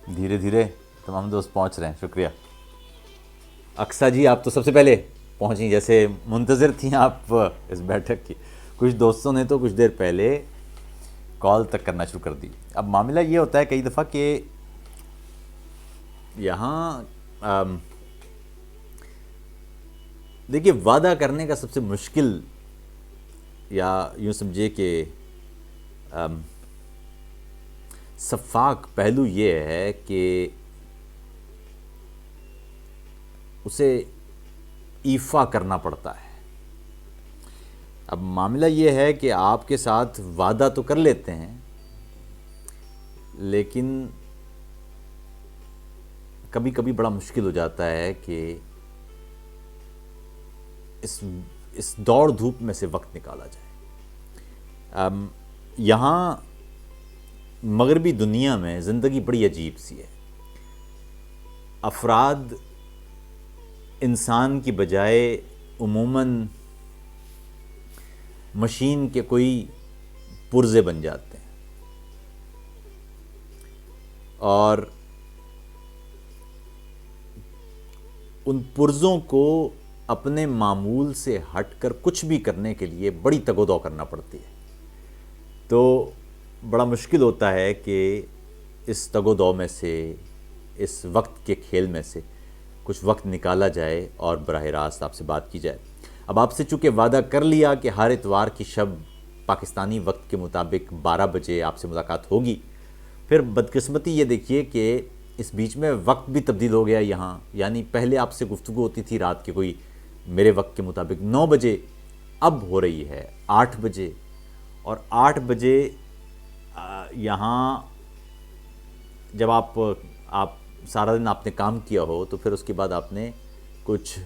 دھیرے دھیرے تمام دوست پہنچ رہے ہیں، شکریہ۔ اقصیٰ جی آپ تو سب سے پہلے پہنچیں، جیسے منتظر تھیں آپ اس بیٹھک کی۔ کچھ دوستوں نے تو کچھ دیر پہلے کال تک کرنا شروع کر دی۔ اب معاملہ یہ ہوتا ہے کئی دفعہ کہ یہاں دیکھیے، وعدہ کرنے کا سب سے مشکل یا یوں سمجھے کہ شفاق پہلو یہ ہے کہ اسے ایفا کرنا پڑتا ہے۔ اب معاملہ یہ ہے کہ آپ کے ساتھ وعدہ تو کر لیتے ہیں، لیکن کبھی کبھی بڑا مشکل ہو جاتا ہے کہ اس دوڑ دھوپ میں سے وقت نکالا جائے۔ یہاں مغربی دنیا میں زندگی بڑی عجیب سی ہے۔ افراد انسان کی بجائے عموماً مشین کے کوئی پرزے بن جاتے ہیں، اور ان پرزوں کو اپنے معمول سے ہٹ کر کچھ بھی کرنے کے لیے بڑی تگ و دو کرنا پڑتی ہے۔ تو بڑا مشکل ہوتا ہے کہ اس تگ و دو میں سے، اس وقت کے کھیل میں سے کچھ وقت نکالا جائے اور براہ راست آپ سے بات کی جائے۔ اب آپ سے چونکہ وعدہ کر لیا کہ ہر اتوار کی شب پاکستانی وقت کے مطابق 12 بجے آپ سے ملاقات ہوگی، پھر بدقسمتی یہ دیکھیے کہ اس بیچ میں وقت بھی تبدیل ہو گیا یہاں۔ یعنی پہلے آپ سے گفتگو ہوتی تھی رات کے کوئی میرے وقت کے مطابق 9 بجے، اب ہو رہی ہے 8 بجے، اور 8 بجے یہاں جب آپ سارا دن آپ نے کام کیا ہو تو پھر اس کے بعد آپ نے کچھ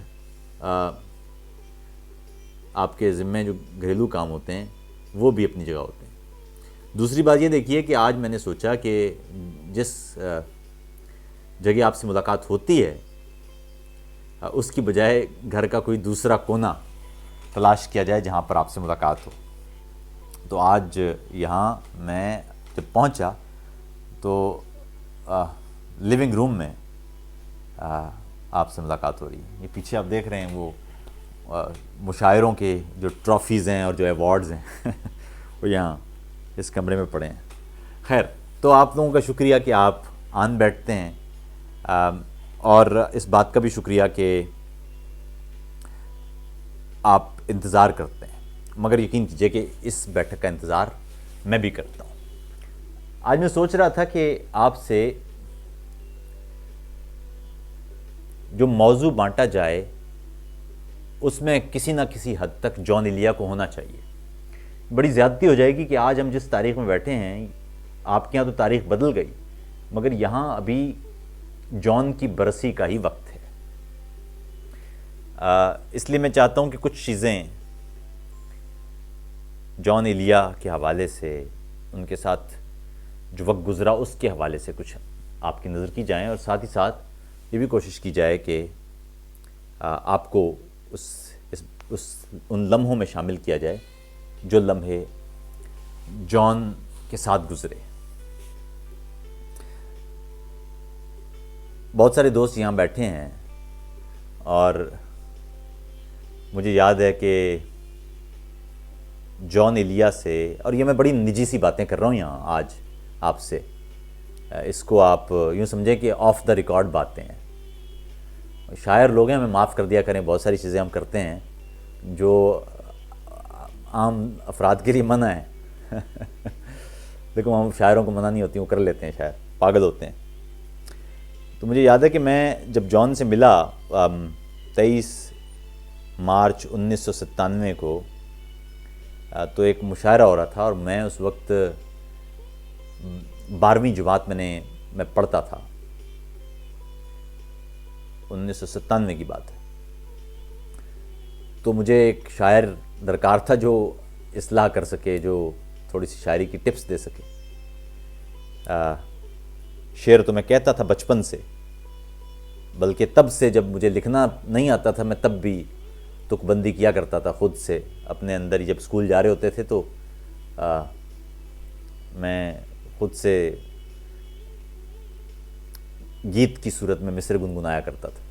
آپ کے ذمے جو گھریلو کام ہوتے ہیں وہ بھی اپنی جگہ ہوتے ہیں۔ دوسری بات یہ دیکھیے کہ آج میں نے سوچا کہ جس جگہ آپ سے ملاقات ہوتی ہے اس کی بجائے گھر کا کوئی دوسرا کونا تلاش کیا جائے جہاں پر آپ سے ملاقات ہو۔ تو آج یہاں میں جب پہنچا تو لیونگ روم میں آپ سے ملاقات ہو رہی ہے۔ یہ پیچھے آپ دیکھ رہے ہیں وہ مشاعروں کے جو ٹرافیز ہیں اور جو ایوارڈز ہیں وہ یہاں اس کمرے میں پڑے ہیں۔ خیر، تو آپ لوگوں کا شکریہ کہ آپ آن بیٹھتے ہیں، اور اس بات کا بھی شکریہ کہ آپ انتظار کرتے ہیں، مگر یقین کیجئے کہ اس بیٹھک کا انتظار میں بھی کرتا ہوں۔ آج میں سوچ رہا تھا کہ آپ سے جو موضوع بانٹا جائے اس میں کسی نہ کسی حد تک جان ایلیا کو ہونا چاہیے۔ بڑی زیادتی ہو جائے گی کہ آج ہم جس تاریخ میں بیٹھے ہیں، آپ کے یہاں تو تاریخ بدل گئی، مگر یہاں ابھی جان کی برسی کا ہی وقت ہے۔ اس لیے میں چاہتا ہوں کہ کچھ چیزیں جان ایلیا کے حوالے سے، ان کے ساتھ جو وقت گزرا اس کے حوالے سے کچھ آپ کی نظر کی جائیں، اور ساتھ ہی ساتھ یہ بھی کوشش کی جائے کہ آپ کو ان لمحوں میں شامل کیا جائے جو لمحے جان کے ساتھ گزرے۔ بہت سارے دوست یہاں بیٹھے ہیں، اور مجھے یاد ہے کہ جان ایلیا سے، اور یہ میں بڑی نجی سی باتیں کر رہا ہوں یہاں آج آپ سے، اس کو آپ یوں سمجھیں کہ آف دا ریکارڈ باتیں ہیں۔ شاعر لوگ ہیں، ہمیں معاف کر دیا کریں، بہت ساری چیزیں ہم کرتے ہیں جو عام افراد کے لیے منع ہے لیکن ہم شاعروں کو منع نہیں ہوتی، وہ کر لیتے ہیں، شاعر پاگل ہوتے ہیں۔ تو مجھے یاد ہے کہ میں جب جان سے ملا 23 مارچ 1997 کو، تو ایک مشاعرہ ہو رہا تھا، اور میں اس وقت 12ویں جماعت میں پڑھتا تھا۔ 1997 کی بات ہے۔ تو مجھے ایک شاعر درکار تھا جو اصلاح کر سکے، جو تھوڑی سی شاعری کی ٹپس دے سکے۔ شعر تو میں کہتا تھا بچپن سے، بلکہ تب سے جب مجھے لکھنا نہیں آتا تھا میں تب بھی تک بندی کیا کرتا تھا خود سے اپنے اندر ہی۔ جب اسکول جا رہے ہوتے تھے تو میں خود سے گیت کی صورت میں مصرع گنگنایا کرتا تھا.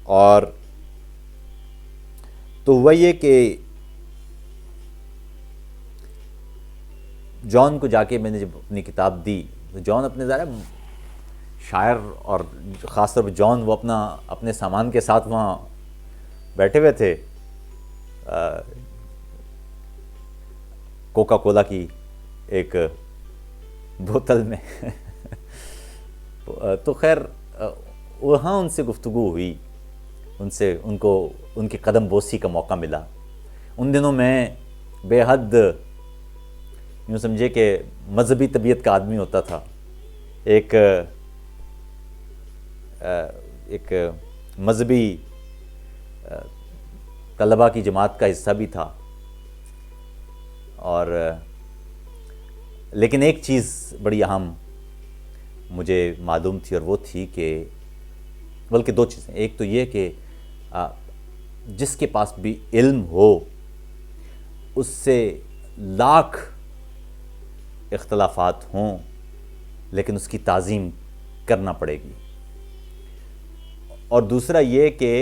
اور تو ہوا یہ کہ جان کو جا کے میں نے جب اپنی کتاب دی تو جان اپنے ظاہر شاعر اور خاص طور پہ جان وہ اپنے سامان کے ساتھ وہاں بیٹھے ہوئے تھے کوکا کولا کی ایک بوتل میں. تو خیر وہاں ان سے گفتگو ہوئی, ان کی قدم بوسی کا موقع ملا. ان دنوں میں بے حد یوں سمجھے کہ مذہبی طبیعت کا آدمی ہوتا تھا, ایک مذہبی طلباء کی جماعت کا حصہ بھی تھا. اور لیکن ایک چیز بڑی اہم مجھے معلوم تھی, اور وہ تھی کہ بلکہ دو چیزیں. ایک تو یہ کہ جس کے پاس بھی علم ہو اس سے لاکھ اختلافات ہوں لیکن اس کی تعظیم کرنا پڑے گی. اور دوسرا یہ کہ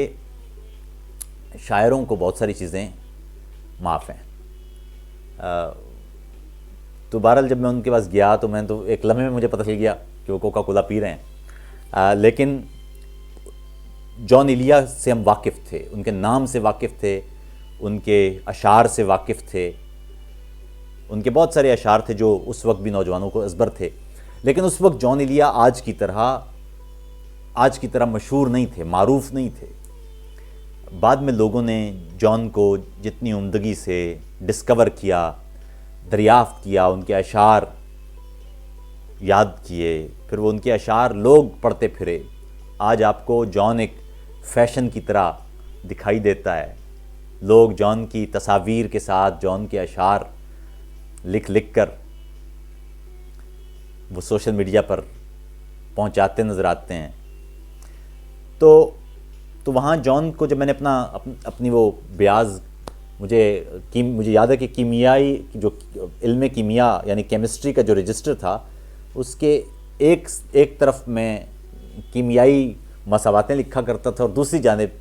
شاعروں کو بہت ساری چیزیں معاف ہیں. تو بہرحال جب میں ان کے پاس گیا تو میں تو ایک لمحے میں مجھے پتہ چل گیا کہ وہ کوکا کولا پی رہے ہیں, لیکن جان ایلیا سے ہم واقف تھے, ان کے نام سے واقف تھے, ان کے اشعار سے واقف تھے. ان کے بہت سارے اشعار تھے جو اس وقت بھی نوجوانوں کو ازبر تھے, لیکن اس وقت جان ایلیا آج کی طرح مشہور نہیں تھے, معروف نہیں تھے. بعد میں لوگوں نے جان کو جتنی عمدگی سے ڈسکور کیا, دریافت کیا, ان کے اشعار یاد کیے, پھر وہ ان کے اشعار لوگ پڑھتے پھرے. آج آپ کو جان ایک فیشن کی طرح دکھائی دیتا ہے. لوگ جان کی تصاویر کے ساتھ جان کے اشعار لکھ کر وہ سوشل میڈیا پر پہنچاتے نظر آتے ہیں. تو وہاں جان کو جب میں نے اپنی وہ بیاض مجھے یاد ہے کہ کیمیائی جو علم کیمیا یعنی کیمسٹری کا جو رجسٹر تھا اس کے ایک طرف میں کیمیائی مساواتیں لکھا کرتا تھا, اور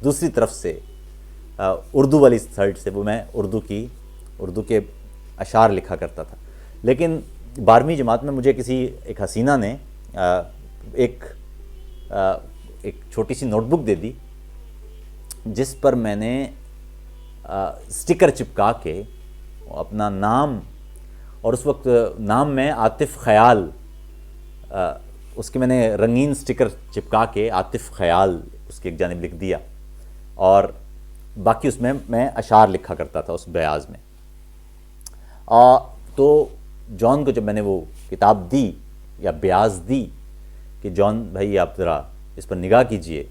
دوسری طرف سے اردو والی سائڈ سے وہ میں اردو کے اشعار لکھا کرتا تھا. لیکن 12ویں جماعت میں مجھے ایک حسینہ نے ایک چھوٹی سی نوٹ بک دے دی جس پر میں نے سٹیکر چپکا کے اپنا نام, اور اس وقت نام میں عاطف خیال, اس کے میں نے رنگین سٹیکر چپکا کے عاطف خیال اس کی ایک جانب لکھ دیا, اور باقی اس میں اشعار لکھا کرتا تھا اس بیاض میں. تو جان کو جب میں نے وہ کتاب دی یا بیاض دی کہ جان بھائی آپ ذرا اس پر نگاہ کیجئے,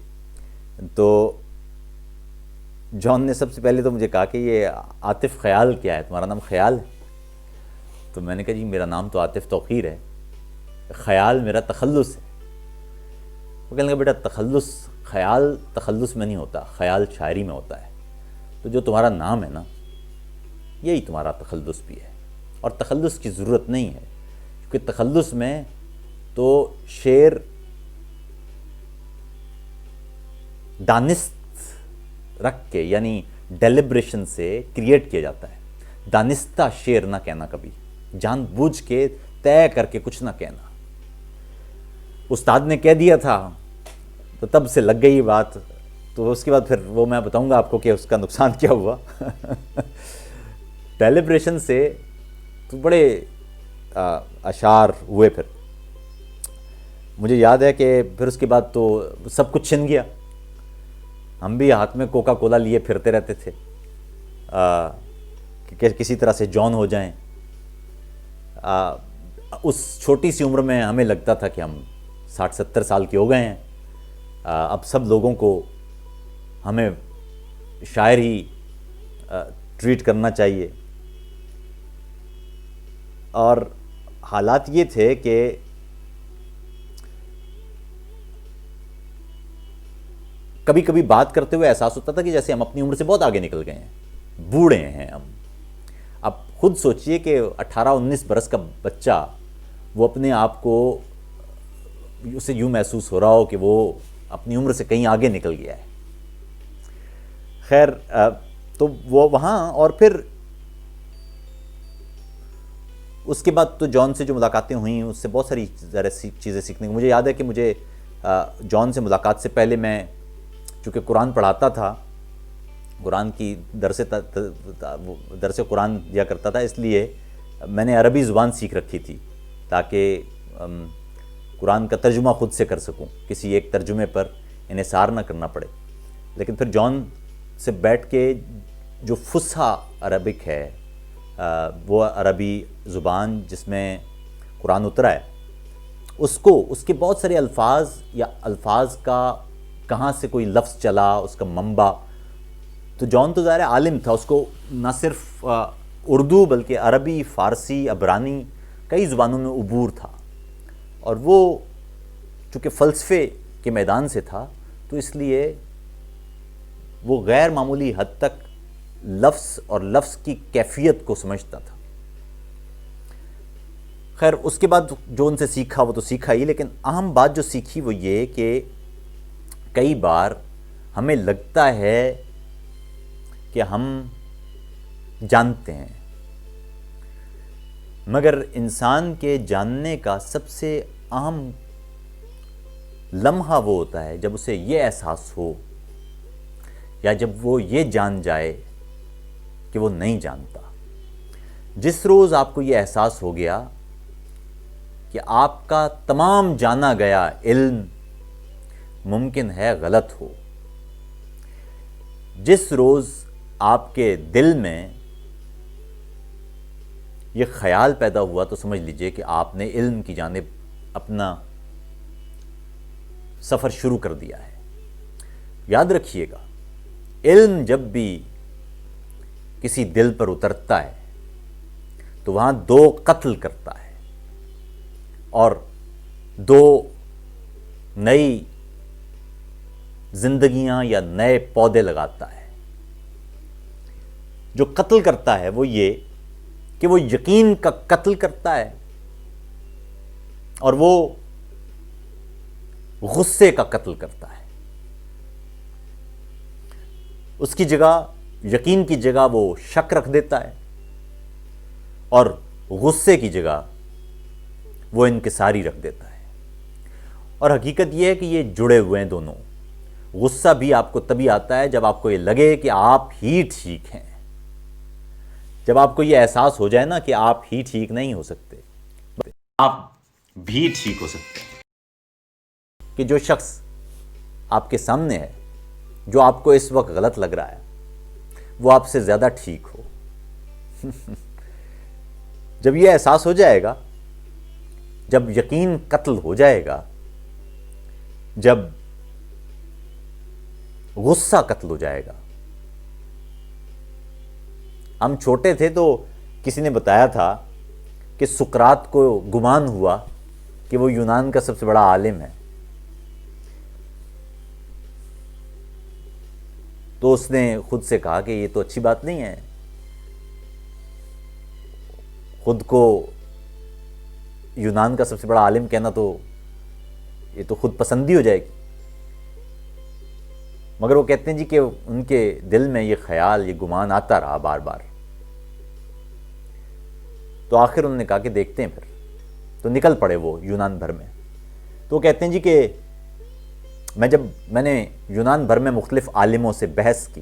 تو جان نے سب سے پہلے تو مجھے کہا کہ یہ عاطف خیال کیا ہے, تمہارا نام خیال ہے؟ تو میں نے کہا جی میرا نام تو عاطف توقیر ہے, خیال میرا تخلص ہے. وہ کہنے لگا بیٹا خیال تخلص میں نہیں ہوتا, خیال شاعری میں ہوتا ہے. تو جو تمہارا نام ہے نا یہی تمہارا تخلص بھی ہے, اور تخلص کی ضرورت نہیں ہے, کیونکہ تخلص میں تو شعر دانست رکھ کے یعنی ڈیلیبریشن سے کریٹ کیا جاتا ہے. دانستہ شعر نہ کہنا, کبھی جان بوجھ کے طے کر کے کچھ نہ کہنا. استاد نے کہہ دیا تھا تو تب سے لگ گئی بات. تو اس کے بعد پھر وہ میں بتاؤں گا آپ کو کہ اس کا نقصان کیا ہوا. ڈیلیبریشن سے تو بڑے اشعار ہوئے. پھر مجھے یاد ہے کہ پھر اس کے بعد تو سب کچھ چھن گیا. ہم بھی ہاتھ میں کوکا کولا لیے پھرتے رہتے تھے کہ کسی طرح سے جان ہو جائیں. اس چھوٹی سی عمر میں ہمیں لگتا تھا کہ ہم 60-70 سال کے ہو گئے ہیں. اب سب لوگوں کو ہمیں شاعر ہی ٹریٹ کرنا چاہیے. اور حالات یہ تھے کہ کبھی کبھی بات کرتے ہوئے احساس ہوتا تھا کہ جیسے ہم اپنی عمر سے بہت آگے نکل گئے ہیں, بوڑھے ہیں ہم. اب خود سوچئے کہ 18-19 برس کا بچہ وہ اپنے آپ کو اسے یوں محسوس ہو رہا ہو کہ وہ اپنی عمر سے کہیں آگے نکل گیا ہے. خیر تو وہ وہاں، اور پھر اس کے بعد تو جان سے جو ملاقاتیں ہوئیں اس سے بہت ساری چیزیں سیکھنے کو. مجھے یاد ہے کہ مجھے جان سے ملاقات سے پہلے میں چونکہ قرآن پڑھاتا تھا، قرآن کی درس قرآن دیا کرتا تھا، اس لیے میں نے عربی زبان سیکھ رکھی تھی تاکہ قرآن کا ترجمہ خود سے کر سکوں، کسی ایک ترجمے پر انحصار نہ کرنا پڑے. لیکن پھر جان سے بیٹھ کے جو فصحی عربک ہے، وہ عربی زبان جس میں قرآن اترا ہے، اس کے بہت سارے الفاظ یا الفاظ کا کہاں سے کوئی لفظ چلا، اس کا منبع. تو جان تو ظاہر عالم تھا، اس کو نہ صرف اردو بلکہ عربی، فارسی، عبرانی کئی زبانوں میں عبور تھا. اور وہ چونکہ فلسفے کے میدان سے تھا تو اس لیے وہ غیر معمولی حد تک لفظ اور لفظ کی کیفیت کو سمجھتا تھا. خیر اس کے بعد جو ان سے سیکھا وہ تو سیکھا ہی، لیکن اہم بات جو سیکھی وہ یہ کہ کئی بار ہمیں لگتا ہے کہ ہم جانتے ہیں، مگر انسان کے جاننے کا سب سے اہم لمحہ وہ ہوتا ہے جب اسے یہ احساس ہو یا جب وہ یہ جان جائے کہ وہ نہیں جانتا. جس روز آپ کو یہ احساس ہو گیا کہ آپ کا تمام جانا گیا علم ممکن ہے غلط ہو، جس روز آپ کے دل میں یہ خیال پیدا ہوا تو سمجھ لیجئے کہ آپ نے علم کی جانب اپنا سفر شروع کر دیا ہے. یاد رکھیے گا، علم جب بھی کسی دل پر اترتا ہے تو وہاں دو قتل کرتا ہے اور دو نئی زندگیاں یا نئے پودے لگاتا ہے. جو قتل کرتا ہے وہ یہ کہ وہ یقین کا قتل کرتا ہے اور وہ غصے کا قتل کرتا ہے. اس کی جگہ، یقین کی جگہ وہ شک رکھ دیتا ہے اور غصے کی جگہ وہ انکساری رکھ دیتا ہے. اور حقیقت یہ ہے کہ یہ جڑے ہوئے ہیں دونوں. غصہ بھی آپ کو تبھی آتا ہے جب آپ کو یہ لگے کہ آپ ہی ٹھیک ہیں، جب آپ کو یہ احساس ہو جائے نا کہ آپ ہی ٹھیک نہیں ہو سکتے، آپ بھی ٹھیک ہو سکتے ہیں. کہ جو شخص آپ کے سامنے ہے، جو آپ کو اس وقت غلط لگ رہا ہے، وہ آپ سے زیادہ ٹھیک ہو. جب یہ احساس ہو جائے گا، جب یقین قتل ہو جائے گا، جب غصہ قتل ہو جائے گا. ہم چھوٹے تھے تو کسی نے بتایا تھا کہ سقراط کو گمان ہوا کہ وہ یونان کا سب سے بڑا عالم ہے، تو اس نے خود سے کہا کہ یہ تو اچھی بات نہیں ہے، خود کو یونان کا سب سے بڑا عالم کہنا تو یہ تو خود پسندی ہو جائے گی. مگر وہ کہتے ہیں جی کہ ان کے دل میں یہ خیال، یہ گمان آتا رہا بار بار. تو آخر انہوں نے کہا کہ دیکھتے ہیں. پھر تو نکل پڑے وہ یونان بھر میں. تو وہ کہتے ہیں جی کہ میں نے یونان بھر میں مختلف عالموں سے بحث کی،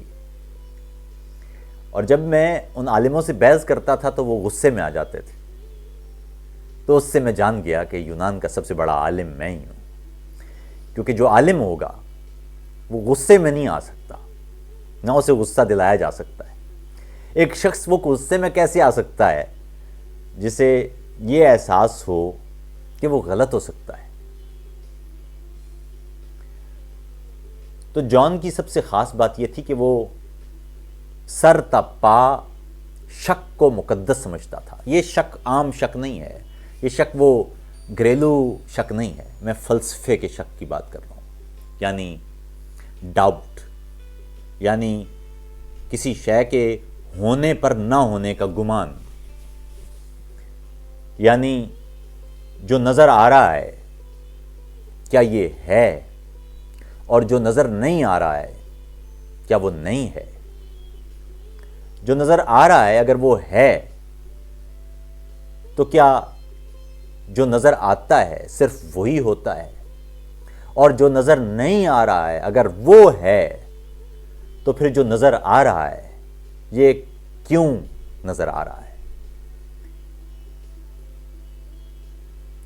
اور جب میں ان عالموں سے بحث کرتا تھا تو وہ غصے میں آ جاتے تھے. تو اس سے میں جان گیا کہ یونان کا سب سے بڑا عالم میں ہی ہوں. کیونکہ جو عالم ہوگا وہ غصے میں نہیں آ سکتا، نہ اسے غصہ دلایا جا سکتا ہے. ایک شخص وہ غصے میں کیسے آ سکتا ہے جسے یہ احساس ہو کہ وہ غلط ہو سکتا ہے. تو جان کی سب سے خاص بات یہ تھی کہ وہ سر تا پا شک کو مقدس سمجھتا تھا. یہ شک عام شک نہیں ہے، یہ شک وہ گھریلو شک نہیں ہے، میں فلسفے کے شک کی بات کر رہا ہوں. یعنی ڈاؤٹ، یعنی کسی شے کے ہونے پر نہ ہونے کا گمان، یعنی جو نظر آ رہا ہے کیا یہ ہے، اور جو نظر نہیں آ رہا ہے کیا وہ نہیں ہے؟ جو نظر آ رہا ہے اگر وہ ہے تو کیا جو نظر آتا ہے صرف وہی ہوتا ہے؟ اور جو نظر نہیں آ رہا ہے اگر وہ ہے تو پھر جو نظر آ رہا ہے یہ کیوں نظر آ رہا ہے؟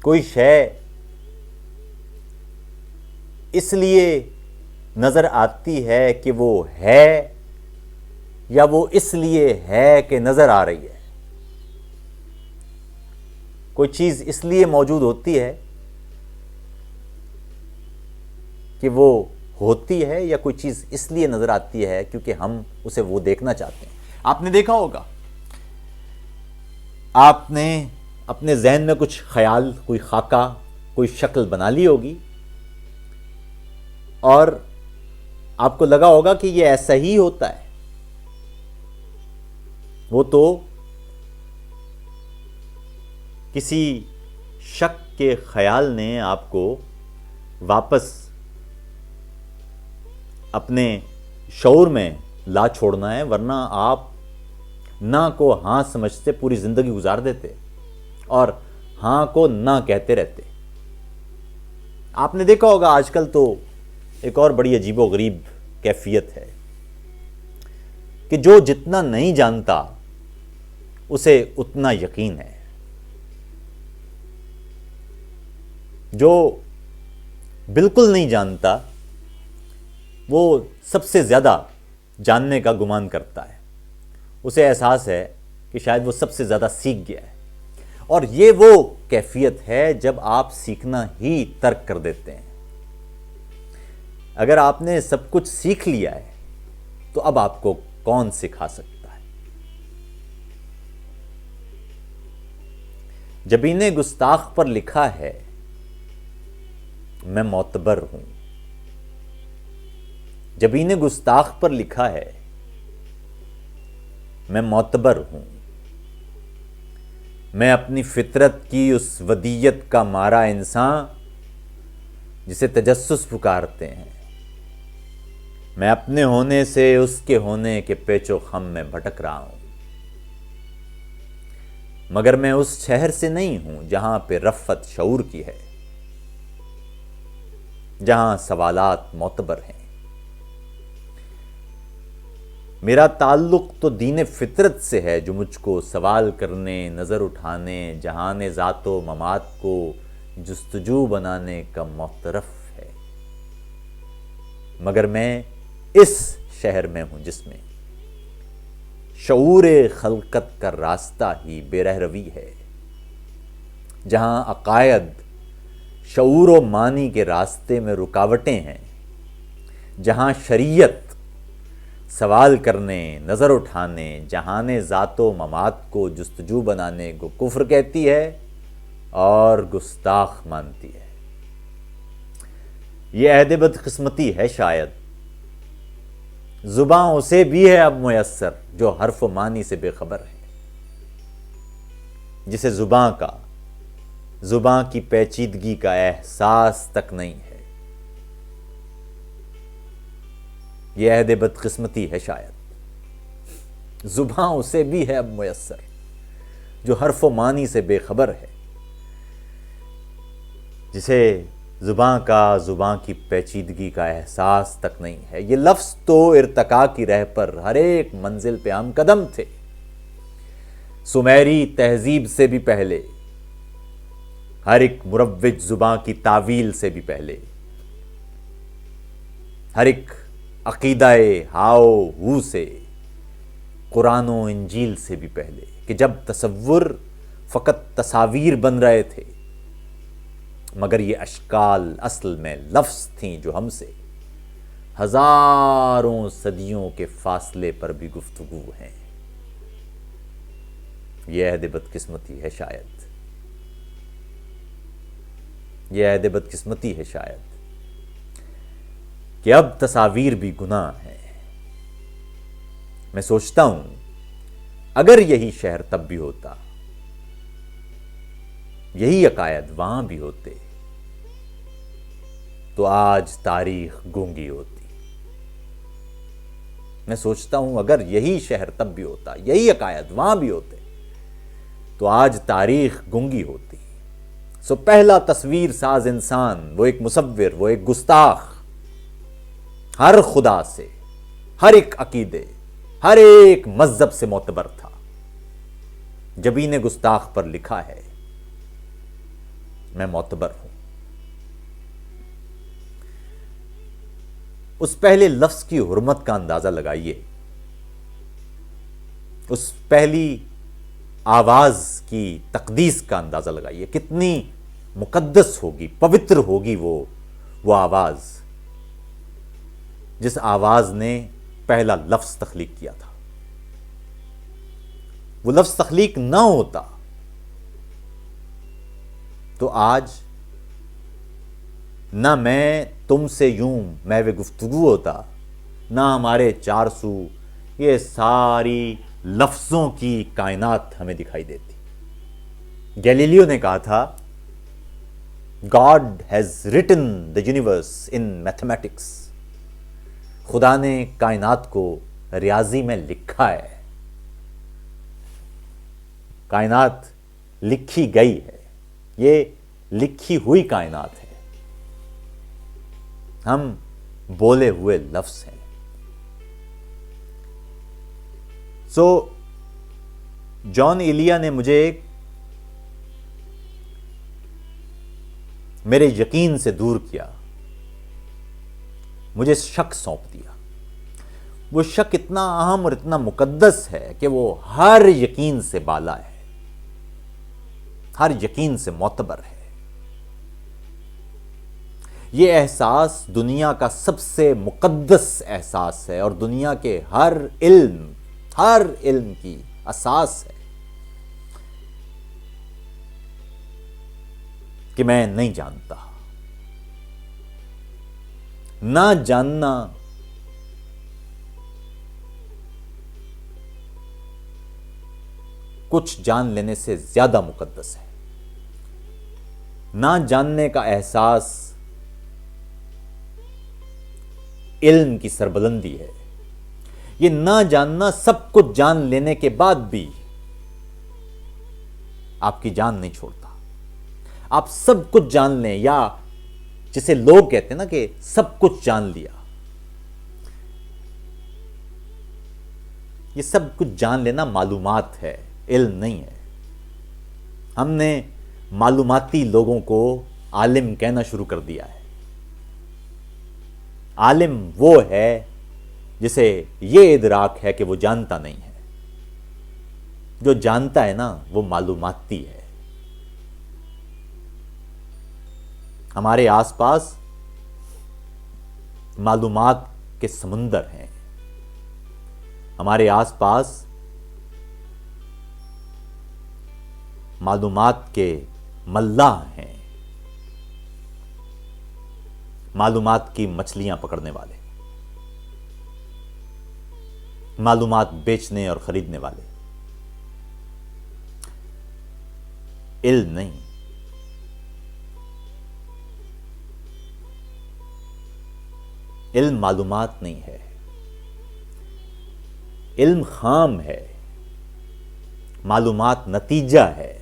کوئی شے اس لیے نظر آتی ہے کہ وہ ہے، یا وہ اس لیے ہے کہ نظر آ رہی ہے؟ کوئی چیز اس لیے موجود ہوتی ہے کہ وہ ہوتی ہے، یا کوئی چیز اس لیے نظر آتی ہے کیونکہ ہم اسے وہ دیکھنا چاہتے ہیں؟ آپ نے دیکھا ہوگا، آپ نے اپنے ذہن میں کچھ خیال، کوئی خاکہ، کوئی شکل بنا لی ہوگی، اور آپ کو لگا ہوگا کہ یہ ایسا ہی ہوتا ہے۔ وہ تو کسی شک کے خیال نے آپ کو واپس اپنے شعور میں لا چھوڑنا ہے، ورنہ آپ نہ کو ہاں سمجھتے پوری زندگی گزار دیتے اور ہاں کو نہ کہتے رہتے۔ آپ نے دیکھا ہوگا آج کل تو ایک اور بڑی عجیب و غریب کیفیت ہے کہ جو جتنا نہیں جانتا اسے اتنا یقین ہے، جو بالکل نہیں جانتا وہ سب سے زیادہ جاننے کا گمان کرتا ہے، اسے احساس ہے کہ شاید وہ سب سے زیادہ سیکھ گیا ہے۔ اور یہ وہ کیفیت ہے جب آپ سیکھنا ہی ترک کر دیتے ہیں۔ اگر آپ نے سب کچھ سیکھ لیا ہے تو اب آپ کو کون سکھا سکتا ہے؟ جبین گستاخ پر لکھا ہے میں معتبر ہوں۔ جبین گستاخ پر لکھا ہے میں معتبر ہوں۔ میں اپنی فطرت کی اس ودیت کا مارا انسان جسے تجسس پکارتے ہیں، میں اپنے ہونے سے اس کے ہونے کے پیچ و خم میں بھٹک رہا ہوں، مگر میں اس شہر سے نہیں ہوں جہاں پہ رفت شعور کی ہے، جہاں سوالات معتبر ہیں۔ میرا تعلق تو دین فطرت سے ہے جو مجھ کو سوال کرنے، نظر اٹھانے، جہان ذات و ممات کو جستجو بنانے کا معترف ہے، مگر میں اس شہر میں ہوں جس میں شعور خلقت کا راستہ ہی بے رہ روی ہے، جہاں عقائد شعور و معنی کے راستے میں رکاوٹیں ہیں، جہاں شریعت سوال کرنے، نظر اٹھانے، جہان ذات و ممات کو جستجو بنانے کو کفر کہتی ہے اور گستاخ مانتی ہے۔ یہ عہد بدقسمتی ہے شاید، زباں اسے بھی ہے اب میسر جو حرف و معنی سے بے خبر ہے، جسے زباں کی پیچیدگی کا احساس تک نہیں ہے۔ یہ عہد بدقسمتی ہے شاید، زباں اسے بھی ہے اب میسر جو حرف و معنی سے بے خبر ہے، جسے زباں کی پیچیدگی کا احساس تک نہیں ہے۔ یہ لفظ تو ارتقاء کی راہ پر ہر ایک منزل پہ ہم قدم تھے، سمیری تہذیب سے بھی پہلے، ہر ایک مروج زباں کی تعویل سے بھی پہلے، ہر ایک عقیدہ ہاؤ ہو سے، قرآن و انجیل سے بھی پہلے، کہ جب تصور فقط تصاویر بن رہے تھے، مگر یہ اشکال اصل میں لفظ تھیں جو ہم سے ہزاروں صدیوں کے فاصلے پر بھی گفتگو ہیں۔ یہ عہد بدقسمتی ہے شاید، یہ عہد بدقسمتی ہے شاید کہ اب تصاویر بھی گناہ ہیں۔ میں سوچتا ہوں اگر یہی شہر تب بھی ہوتا یہی عقائد وہاں بھی ہوتے تو آج تاریخ گونگی ہوتی۔ میں سوچتا ہوں اگر یہی شہر تب بھی ہوتا، یہی عقائد وہاں بھی ہوتے تو آج تاریخ گونگی ہوتی۔ سو پہلا تصویر ساز انسان، وہ ایک مصور، وہ ایک گستاخ، ہر خدا سے، ہر ایک عقیدے، ہر ایک مذہب سے معتبر تھا۔ جبھی نے گستاخ پر لکھا ہے میں معتبر ہوں۔ اس پہلے لفظ کی حرمت کا اندازہ لگائیے، اس پہلی آواز کی تقدیس کا اندازہ لگائیے، کتنی مقدس ہوگی، پوتر ہوگی وہ آواز، جس آواز نے پہلا لفظ تخلیق کیا تھا۔ وہ لفظ تخلیق نہ ہوتا تو آج نہ میں تم سے یوں محو گفتگو ہوتا، نہ ہمارے چار سو یہ ساری لفظوں کی کائنات ہمیں دکھائی دیتی۔ گیلیلیو نے کہا تھا God has written the universe in mathematics۔ خدا نے کائنات کو ریاضی میں لکھا ہے۔ کائنات لکھی گئی ہے، یہ لکھی ہوئی کائنات ہے، ہم بولے ہوئے لفظ ہیں۔ سو جان ایلیا نے مجھے میرے یقین سے دور کیا، مجھے شک سونپ دیا۔ وہ شک اتنا اہم اور اتنا مقدس ہے کہ وہ ہر یقین سے بالا ہے، ہر یقین سے معتبر ہے۔ یہ احساس دنیا کا سب سے مقدس احساس ہے اور دنیا کے ہر علم کی اساس ہے کہ میں نہیں جانتا۔ نہ جاننا کچھ جان لینے سے زیادہ مقدس ہے۔ نہ جاننے کا احساس علم کی سربلندی ہے۔ یہ نہ جاننا سب کچھ جان لینے کے بعد بھی آپ کی جان نہیں چھوڑتا۔ آپ سب کچھ جان لیں، یا جسے لوگ کہتے ہیں نا کہ سب کچھ جان لیا، یہ سب کچھ جان لینا معلومات ہے، علم نہیں ہے۔ ہم نے معلوماتی لوگوں کو عالم کہنا شروع کر دیا ہے۔ عالم وہ ہے جسے یہ ادراک ہے کہ وہ جانتا نہیں ہے۔ جو جانتا ہے نا وہ معلوماتی ہے۔ ہمارے آس پاس معلومات کے سمندر ہیں، ہمارے آس پاس معلومات کے ملاح ہیں، معلومات کی مچھلیاں پکڑنے والے، معلومات بیچنے اور خریدنے والے۔ علم نہیں، علم معلومات نہیں ہے، علم خام ہے، معلومات نتیجہ ہے۔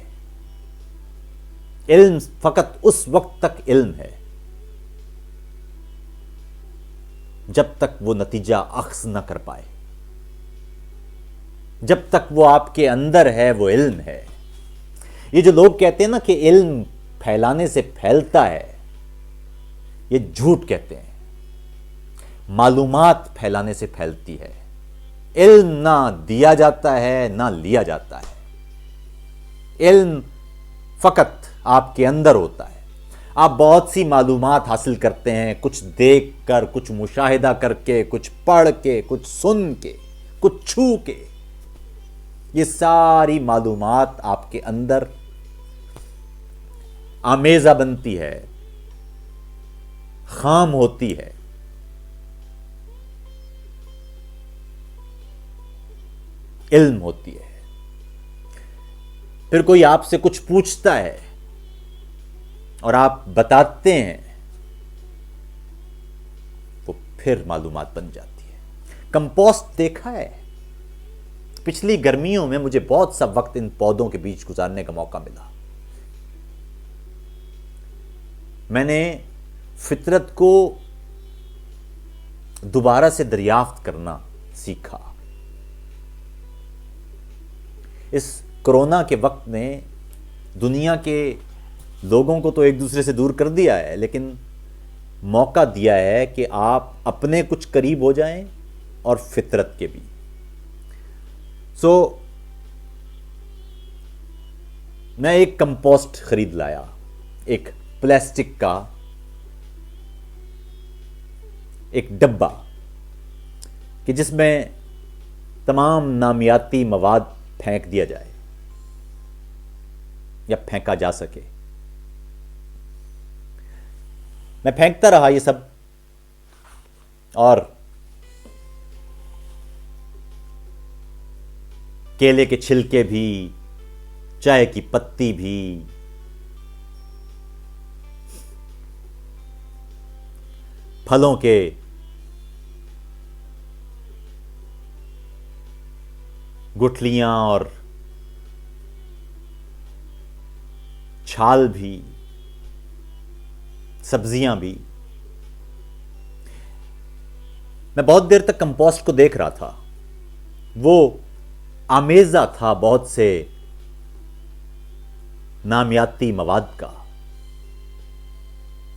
علم فقط اس وقت تک علم ہے جب تک وہ نتیجہ اخذ نہ کر پائے۔ جب تک وہ آپ کے اندر ہے وہ علم ہے۔ یہ جو لوگ کہتے ہیں نا کہ علم پھیلانے سے پھیلتا ہے، یہ جھوٹ کہتے ہیں۔ معلومات پھیلانے سے پھیلتی ہے۔ علم نہ دیا جاتا ہے نہ لیا جاتا ہے۔ علم فقط آپ کے اندر ہوتا ہے۔ آپ بہت سی معلومات حاصل کرتے ہیں، کچھ دیکھ کر، کچھ مشاہدہ کر کے، کچھ پڑھ کے، کچھ سن کے، کچھ چھو کے۔ یہ ساری معلومات آپ کے اندر آمیزہ بنتی ہے، خام ہوتی ہے۔ علم ہوتی ہے۔ پھر کوئی آپ سے کچھ پوچھتا ہے اور آپ بتاتے ہیں وہ پھر معلومات بن جاتی ہے. کمپوسٹ دیکھا ہے؟ پچھلی گرمیوں میں مجھے بہت سا وقت ان پودوں کے بیچ گزارنے کا موقع ملا. میں نے فطرت کو دوبارہ سے دریافت کرنا سیکھا. اس کرونا کے وقت نے دنیا کے لوگوں کو تو ایک دوسرے سے دور کر دیا ہے، لیکن موقع دیا ہے کہ آپ اپنے کچھ قریب ہو جائیں اور فطرت کے بھی. میں ایک کمپوسٹ خرید لایا، ایک پلاسٹک کا ایک ڈبہ کہ جس میں تمام نامیاتی مواد پھینک دیا جائے یا پھینکا جا سکے. میں پھینکتا رہا یہ سب، اور کیلے کے چھلکے بھی، چائے کی پتی بھی، پھلوں کے گٹھلیاں اور چھال بھی، سبزیاں بھی. میں بہت دیر تک کمپوسٹ کو دیکھ رہا تھا. وہ آمیزہ تھا بہت سے نامیاتی مواد کا.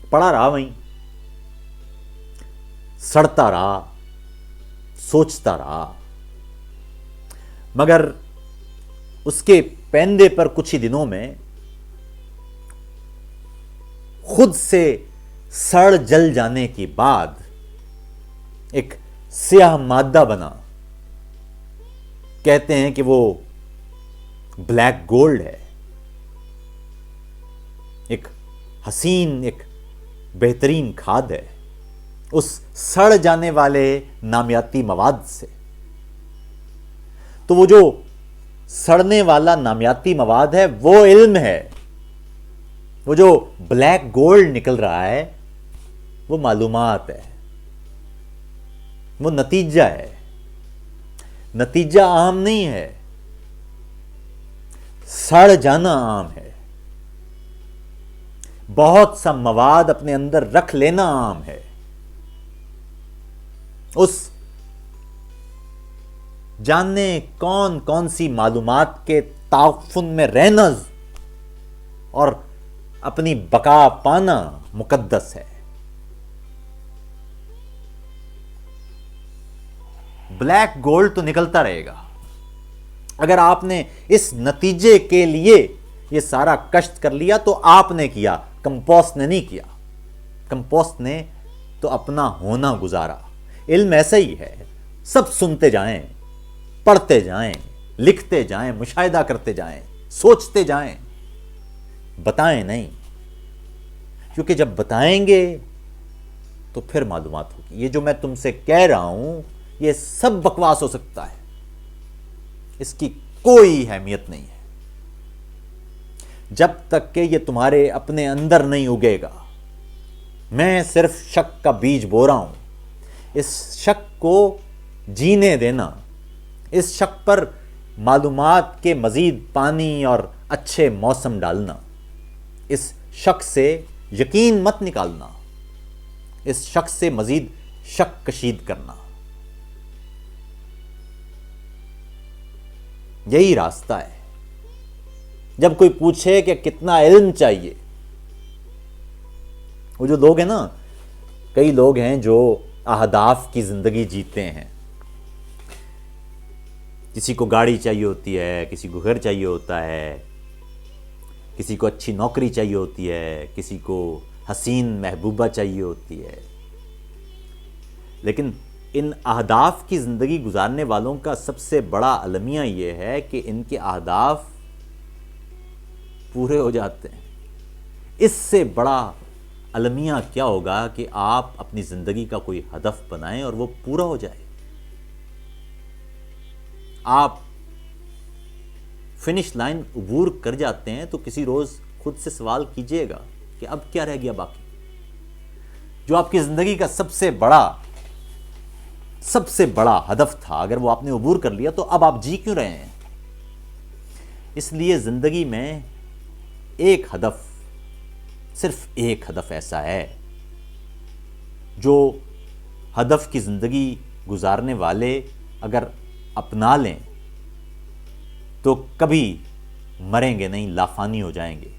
پڑا رہا وہیں، سڑتا رہا، سوچتا رہا، مگر اس کے پیندے پر کچھ ہی دنوں میں خود سے سڑ جل جانے کے بعد ایک سیاہ مادہ بنا. کہتے ہیں کہ وہ بلیک گولڈ ہے، ایک حسین، ایک بہترین کھاد ہے اس سڑ جانے والے نامیاتی مواد سے. تو وہ جو سڑنے والا نامیاتی مواد ہے وہ علم ہے. وہ جو بلیک گولڈ نکل رہا ہے وہ معلومات ہے، وہ نتیجہ ہے. نتیجہ عام نہیں ہے، سڑ جانا عام ہے. بہت سا مواد اپنے اندر رکھ لینا عام ہے. اس جاننے کون کون سی معلومات کے تعفن میں رہنا اور اپنی بقا پانا مقدس ہے. بلیک گولڈ تو نکلتا رہے گا. اگر آپ نے اس نتیجے کے لیے یہ سارا کشت کر لیا تو آپ نے کیا، کمپوسٹ نے نہیں کیا. کمپوسٹ نے تو اپنا ہونا گزارا. علم ایسا ہی ہے، سب سنتے جائیں، پڑھتے جائیں، لکھتے جائیں، مشاہدہ کرتے جائیں، سوچتے جائیں، بتائیں نہیں. کیونکہ جب بتائیں گے تو پھر معلومات ہوگی. یہ جو میں تم سے کہہ رہا ہوں یہ سب بکواس ہو سکتا ہے، اس کی کوئی اہمیت نہیں ہے جب تک کہ یہ تمہارے اپنے اندر نہیں اگے گا. میں صرف شک کا بیج بو رہا ہوں. اس شک کو جینے دینا، اس شک پر معلومات کے مزید پانی اور اچھے موسم ڈالنا. اس شک سے یقین مت نکالنا، اس شک سے مزید شک کشید کرنا. یہی راستہ ہے. جب کوئی پوچھے کہ کتنا علم چاہیے، وہ جو لوگ ہیں نا، کئی لوگ ہیں جو اہداف کی زندگی جیتے ہیں. کسی کو گاڑی چاہیے ہوتی ہے، کسی کو گھر چاہیے ہوتا ہے، کسی کو اچھی نوکری چاہیے ہوتی ہے، کسی کو حسین محبوبہ چاہیے ہوتی ہے. لیکن ان اہداف کی زندگی گزارنے والوں کا سب سے بڑا المیہ یہ ہے کہ ان کے اہداف پورے ہو جاتے ہیں. اس سے بڑا المیہ کیا ہوگا کہ آپ اپنی زندگی کا کوئی ہدف بنائیں اور وہ پورا ہو جائے. آپ فنش لائن عبور کر جاتے ہیں تو کسی روز خود سے سوال کیجئے گا کہ اب کیا رہ گیا باقی؟ جو آپ کی زندگی کا سب سے بڑا ہدف تھا، اگر وہ آپ نے عبور کر لیا تو اب آپ جی کیوں رہے ہیں؟ اس لیے زندگی میں ایک ہدف، صرف ایک ہدف ایسا ہے جو ہدف کی زندگی گزارنے والے اگر اپنا لیں تو کبھی مریں گے نہیں، لافانی ہو جائیں گے،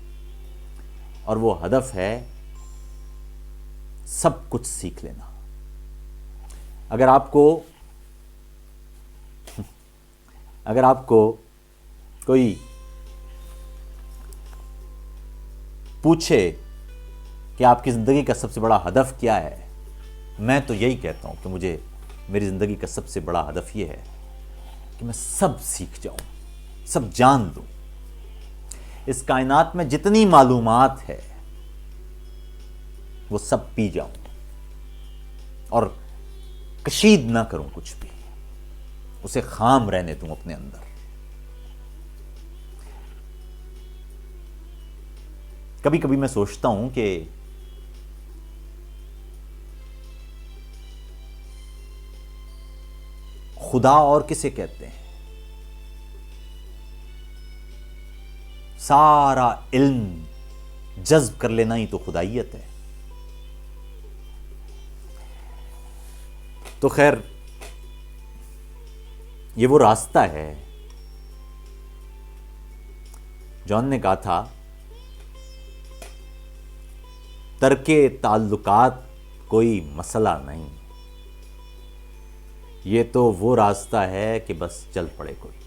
اور وہ ہدف ہے سب کچھ سیکھ لینا۔ اگر آپ کو کوئی پوچھے کہ آپ کی زندگی کا سب سے بڑا ہدف کیا ہے، میں تو یہی کہتا ہوں کہ میری زندگی کا سب سے بڑا ہدف یہ ہے کہ میں سب سیکھ جاؤں، سب جان لوں، اس کائنات میں جتنی معلومات ہے وہ سب پی جاؤں اور کشید نہ کروں کچھ بھی، اسے خام رہنے دوں اپنے اندر۔ کبھی کبھی میں سوچتا ہوں کہ خدا اور کسے کہتے ہیں؟ سارا علم جذب کر لینا ہی تو خدائیت ہے۔ تو خیر، یہ وہ راستہ ہے۔ جان نے کہا تھا ترک تعلقات کوئی مسئلہ نہیں، یہ تو وہ راستہ ہے کہ بس چل پڑے کوئی۔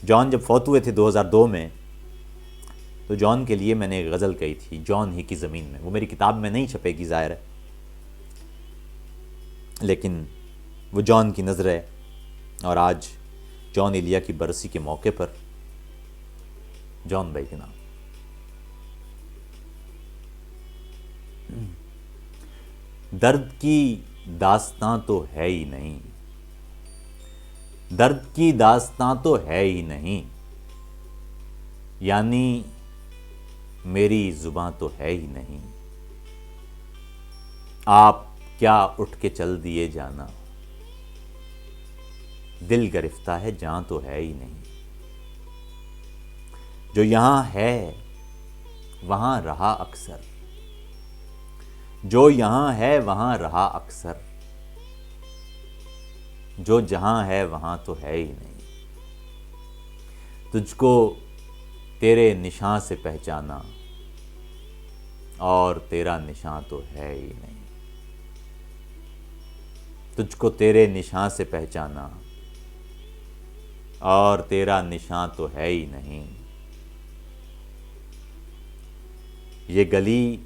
جان جب فوت ہوئے تھے 2002 میں، تو جان کے لیے میں نے ایک غزل کہی تھی، جان ہی کی زمین میں۔ وہ میری کتاب میں نہیں چھپے گی ظاہر ہے، لیکن وہ جان کی نظر ہے، اور آج جان ایلیا کی برسی کے موقع پر جان بھائی کے نام۔ درد کی داستاں تو ہے ہی نہیں، درد کی داستاں تو ہے ہی نہیں، یعنی میری زباں تو ہے ہی نہیں، آپ کیا اٹھ کے چل دیے جانا، دل گرفتہ ہے جاں تو ہے ہی نہیں، جو یہاں ہے وہاں رہا اکثر، جو یہاں ہے وہاں رہا اکثر، جو جہاں ہے وہاں تو ہے ہی نہیں، تجھ کو تیرے نشان سے پہچانا، اور تیرا نشان تو ہے ہی نہیں، تجھ کو تیرے نشان سے پہچانا، اور تیرا نشان تو ہے ہی نہیں، یہ گلی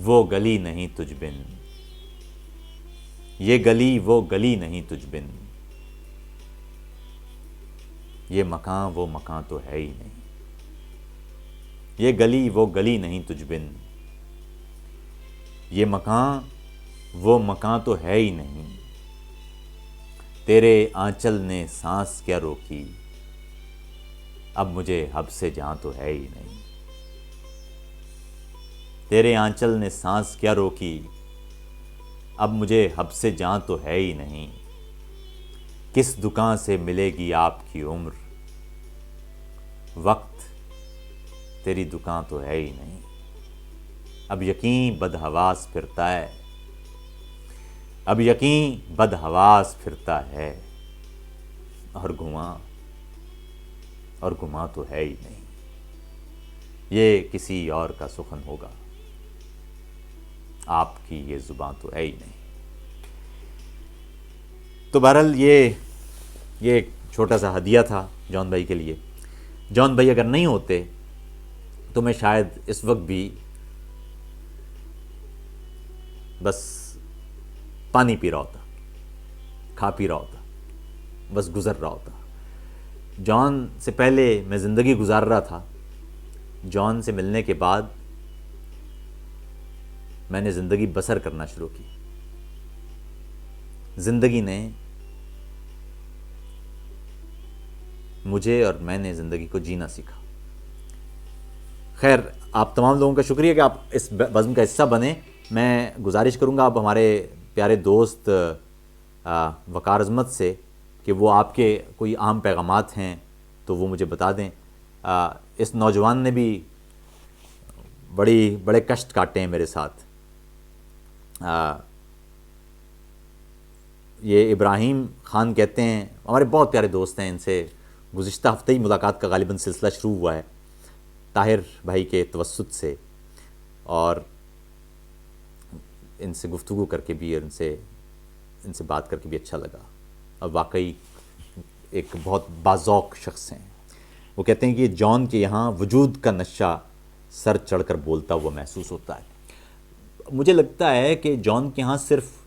وہ گلی نہیں تجھ بن، یہ گلی وہ گلی نہیں تجھ بن، یہ مکان وہ مکان تو ہے ہی نہیں، یہ گلی وہ گلی نہیں تجھ بن، یہ مکان وہ مکان تو ہے ہی نہیں، تیرے آنچل نے سانس کیا روکی، اب مجھے حب سے جہاں تو ہے ہی نہیں، تیرے آنچل نے سانس کیا روکی، اب مجھے حب سے جاں تو ہے ہی نہیں، کس دکان سے ملے گی آپ کی عمر، وقت تیری دکان تو ہے ہی نہیں، اب یقین بدحواس پھرتا ہے، اب یقین بدحواس پھرتا ہے، اور گھما تو ہے ہی نہیں، یہ کسی اور کا سخن ہوگا، آپ کی یہ زبان تو ہے ہی نہیں۔ تو بہرحال یہ ایک چھوٹا سا ہدیہ تھا جان بھائی کے لیے۔ جان بھائی اگر نہیں ہوتے تو میں شاید اس وقت بھی بس پانی پی رہا ہوتا، کھا پی رہا ہوتا، بس گزر رہا ہوتا۔ جان سے پہلے میں زندگی گزار رہا تھا، جان سے ملنے کے بعد میں نے زندگی بسر کرنا شروع کی۔ زندگی نے مجھے اور میں نے زندگی کو جینا سیکھا۔ خیر آپ تمام لوگوں کا شکریہ کہ آپ اس بزم کا حصہ بنیں. میں گزارش کروں گا اب ہمارے پیارے دوست وقار عظمت سے کہ وہ آپ کے کوئی اہم پیغامات ہیں تو وہ مجھے بتا دیں. اس نوجوان نے بھی بڑے کشٹ کاٹے ہیں میرے ساتھ. یہ ابراہیم خان کہتے ہیں، ہمارے بہت پیارے دوست ہیں، ان سے گزشتہ ہفتے ہی ملاقات کا غالباً سلسلہ شروع ہوا ہے طاہر بھائی کے توسط سے، اور ان سے گفتگو کر کے بھی اور ان سے بات کر کے بھی اچھا لگا، اور واقعی ایک بہت باذوق شخص ہیں. وہ کہتے ہیں کہ جان کے یہاں وجود کا نشہ سر چڑھ کر بولتا ہوا محسوس ہوتا ہے. مجھے لگتا ہے کہ جان کے یہاں صرف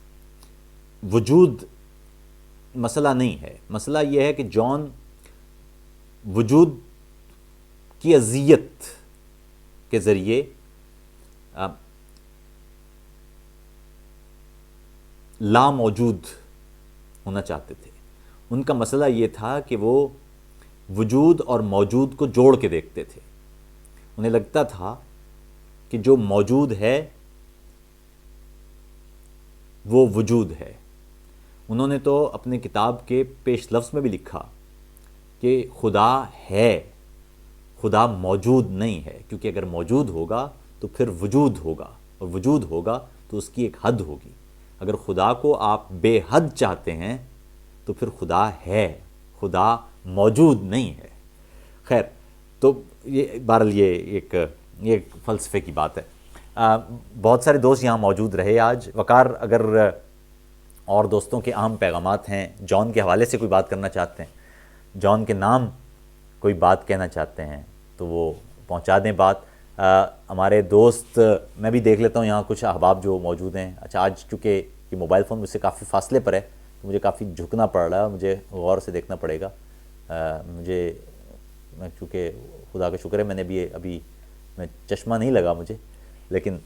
وجود مسئلہ نہیں ہے، مسئلہ یہ ہے کہ جان وجود کی اذیت کے ذریعے لا موجود ہونا چاہتے تھے. ان کا مسئلہ یہ تھا کہ وہ وجود اور موجود کو جوڑ کے دیکھتے تھے. انہیں لگتا تھا کہ جو موجود ہے وہ وجود ہے. انہوں نے تو اپنے کتاب کے پیش لفظ میں بھی لکھا کہ خدا ہے، خدا موجود نہیں ہے، کیونکہ اگر موجود ہوگا تو پھر وجود ہوگا، اور وجود ہوگا تو اس کی ایک حد ہوگی. اگر خدا کو آپ بے حد چاہتے ہیں تو پھر خدا ہے، خدا موجود نہیں ہے. خیر تو یہ بہرحال یہ ایک فلسفے کی بات ہے. بہت سارے دوست یہاں موجود رہے آج. وقار اگر اور دوستوں کے اہم پیغامات ہیں، جان کے حوالے سے کوئی بات کرنا چاہتے ہیں، جان کے نام کوئی بات کہنا چاہتے ہیں تو وہ پہنچا دیں بات. ہمارے دوست میں بھی دیکھ لیتا ہوں یہاں کچھ احباب جو موجود ہیں. اچھا آج چونکہ یہ موبائل فون مجھ سے کافی فاصلے پر ہے تو مجھے کافی جھکنا پڑ رہا ہے، مجھے غور سے دیکھنا پڑے گا. میں چونکہ خدا کا شکر ہے میں نے بھی ابھی چشمہ نہیں لگا مجھے، لیکن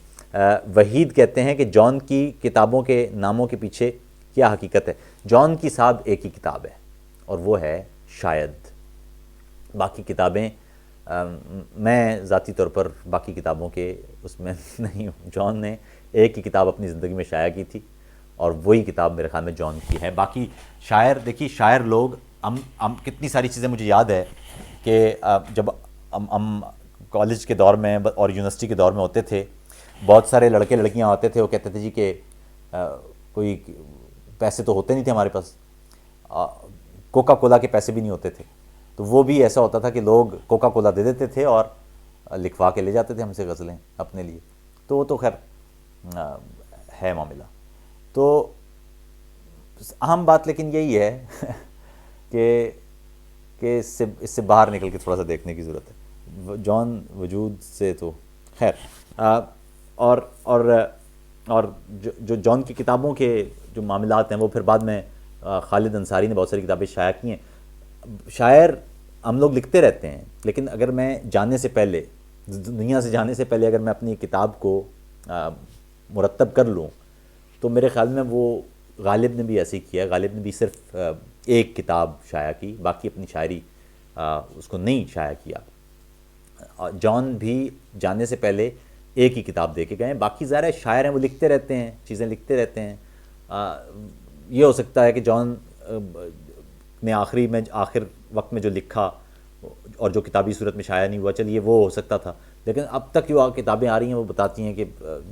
وحید کہتے ہیں کہ جان کی کتابوں کے ناموں کے پیچھے کیا حقیقت ہے؟ جان کی صاحب ایک ہی کتاب ہے اور وہ ہے شاید. باقی کتابیں میں ذاتی طور پر باقی کتابوں کے اس میں نہیں ہوں. جان نے ایک ہی کتاب اپنی زندگی میں شائع کی تھی اور وہی کتاب میرے خیال میں جان کی ہے. باقی شاعر، دیکھیے شاعر لوگ ہم کتنی ساری چیزیں مجھے یاد ہے کہ جب ہم کالج کے دور میں اور یونیورسٹی کے دور میں ہوتے تھے، بہت سارے لڑکے لڑکیاں آتے تھے، وہ کہتے تھے جی کہ کوئی پیسے تو ہوتے نہیں تھے ہمارے پاس، کوکا کولا کے پیسے بھی نہیں ہوتے تھے، تو وہ بھی ایسا ہوتا تھا کہ لوگ کوکا کولا دے دیتے تھے اور لکھوا کے لے جاتے تھے ہم سے غزلیں اپنے لیے. تو وہ تو خیر ہے معاملہ. تو اہم بات لیکن یہی ہے کہ اس سے باہر نکل کے تھوڑا سا دیکھنے کی ضرورت ہے. جان وجود سے تو خیر اور جو جان کی کتابوں کے جو معاملات ہیں وہ پھر بعد میں خالد انصاری نے بہت ساری کتابیں شائع کی ہیں. شاعر ہم لوگ لکھتے رہتے ہیں، لیکن اگر میں جانے سے پہلے، دنیا سے جانے سے پہلے اگر میں اپنی کتاب کو مرتب کر لوں تو میرے خیال میں وہ غالب نے بھی ایسے ہی کیا. غالب نے بھی صرف ایک کتاب شائع کی، باقی اپنی شاعری اس کو نہیں شائع کیا. جان بھی جانے سے پہلے ایک ہی کتاب دے کے گئے. باقی ظاہر ہے شاعر ہیں، وہ لکھتے رہتے ہیں، چیزیں لکھتے رہتے ہیں. یہ ہو سکتا ہے کہ جان نے آخر وقت میں جو لکھا اور جو کتابی صورت میں شائع نہیں ہوا، چلیے وہ ہو سکتا تھا، لیکن اب تک جو کتابیں آ رہی ہیں وہ بتاتی ہیں کہ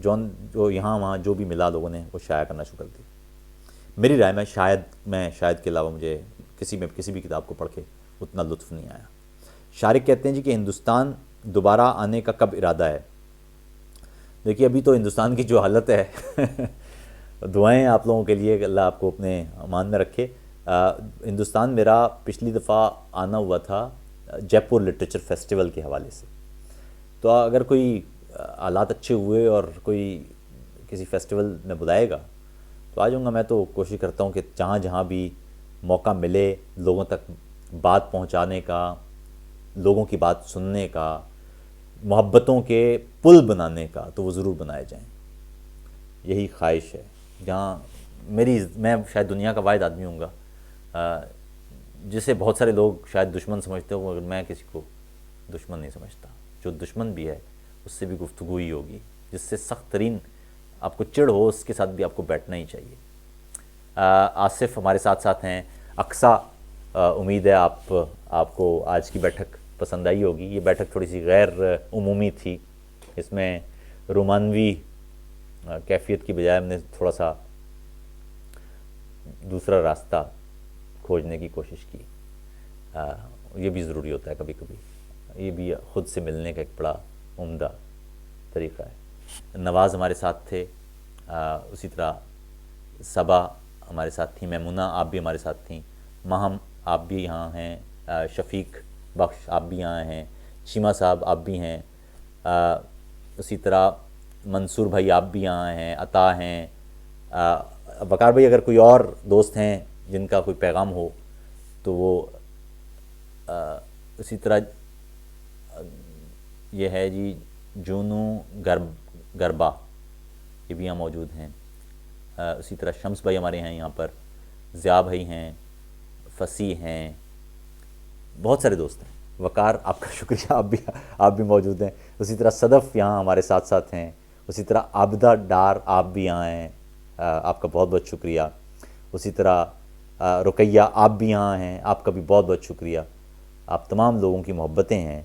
جان جو یہاں وہاں جو بھی ملا لوگوں نے وہ شائع کرنا شروع کر دی. میری رائے میں شاید کے علاوہ مجھے کسی بھی کتاب کو پڑھ کے اتنا لطف نہیں آیا. شارق کہتے ہیں جی کہ ہندوستان دوبارہ آنے کا کب ارادہ ہے؟ دیکھیے ابھی تو ہندوستان کی جو حالت ہے دعائیں آپ لوگوں کے لیے کہ اللہ آپ کو اپنے امان میں رکھے. ہندوستان میرا پچھلی دفعہ آنا ہوا تھا جے پور لٹریچر فیسٹیول کے حوالے سے، تو اگر کوئی حالات اچھے ہوئے اور کوئی کسی فیسٹیول میں بلائے گا تو آ جاؤں گا. میں تو کوشش کرتا ہوں کہ جہاں بھی موقع ملے لوگوں تک بات پہنچانے کا، لوگوں کی بات سننے کا، محبتوں کے پل بنانے کا، تو وہ ضرور بنائے جائیں. یہی خواہش ہے. جہاں میں شاید دنیا کا واحد آدمی ہوں گا جسے بہت سارے لوگ شاید دشمن سمجھتے ہوں، مگر میں کسی کو دشمن نہیں سمجھتا. جو دشمن بھی ہے اس سے بھی گفتگو ہی ہوگی، جس سے سخت ترین آپ کو چڑ ہو اس کے ساتھ بھی آپ کو بیٹھنا ہی چاہیے۔ آصف ہمارے ساتھ ساتھ ہیں، اقصیٰ امید ہے آپ کو آج کی بیٹھک پسند آئی ہوگی۔ یہ بیٹھک تھوڑی سی غیر عمومی تھی، اس میں رومانوی کیفیت کی بجائے ہم نے تھوڑا سا دوسرا راستہ کھوجنے کی کوشش کی۔ یہ بھی ضروری ہوتا ہے کبھی کبھی، یہ بھی خود سے ملنے کا ایک بڑا عمدہ طریقہ ہے۔ نواز ہمارے ساتھ تھے، اسی طرح صبا ہمارے ساتھ تھیں، میمونہ آپ بھی ہمارے ساتھ تھیں، ماہم آپ بھی یہاں ہیں، شفیق بخش آپ بھی یہاں ہیں، شیما صاحب آپ بھی ہیں، اسی طرح منصور بھائی آپ بھی یہاں ہیں، عطا ہیں، وقار بھائی اگر کوئی اور دوست ہیں جن کا کوئی پیغام ہو تو وہ اسی طرح یہ ہے جی جونو گربا، یہ بھی یہاں موجود ہیں، اسی طرح شمس بھائی ہمارے ہیں یہاں پر، ضیاء بھائی ہیں، فصیح ہیں، بہت سارے دوست ہیں۔ وقار آپ کا شکریہ، آپ بھی موجود ہیں، اسی طرح صدف یہاں ہمارے ساتھ ساتھ ہیں، اسی طرح عابدہ ڈار آپ بھی یہاں ہیں، آپ کا بہت بہت شکریہ، اسی طرح رقیہ آپ بھی یہاں ہیں، آپ کا بھی بہت بہت شکریہ۔ آپ تمام لوگوں کی محبتیں ہیں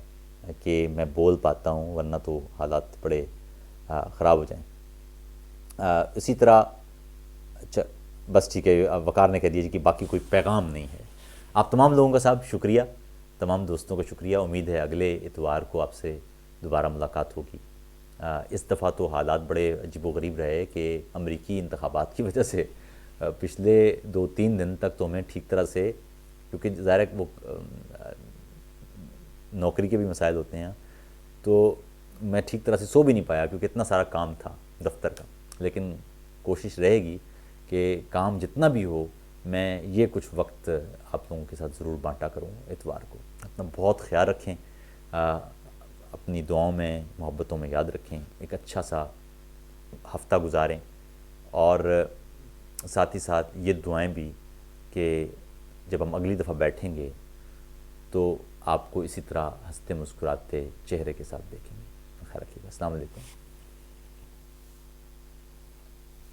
کہ میں بول پاتا ہوں، ورنہ تو حالات بڑے خراب ہو جائیں۔ اسی طرح بس ٹھیک ہے، وقار نے کہہ دیا جی کہ باقی کوئی پیغام نہیں ہے۔ آپ تمام لوگوں کا صاحب شکریہ، تمام دوستوں کا شکریہ، امید ہے اگلے اتوار کو آپ سے دوبارہ ملاقات ہوگی۔ اس دفعہ تو حالات بڑے عجیب و غریب رہے کہ امریکی انتخابات کی وجہ سے پچھلے 2-3 دن تک تو ہمیں ٹھیک طرح سے، کیونکہ ظاہر ہے وہ نوکری کے بھی مسائل ہوتے ہیں، تو میں ٹھیک طرح سے سو بھی نہیں پایا کیونکہ اتنا سارا کام تھا دفتر کا، لیکن کوشش رہے گی کہ کام جتنا بھی ہو میں یہ کچھ وقت آپ لوگوں کے ساتھ ضرور بانٹا کروں اتوار کو۔ اپنا بہت خیال رکھیں، اپنی دعاؤں میں محبتوں میں یاد رکھیں، ایک اچھا سا ہفتہ گزاریں، اور ساتھ ہی ساتھ یہ دعائیں بھی کہ جب ہم اگلی دفعہ بیٹھیں گے تو آپ کو اسی طرح ہنستے مسکراتے چہرے کے ساتھ دیکھیں گے۔ خیر رکھیے گا، السلام علیکم۔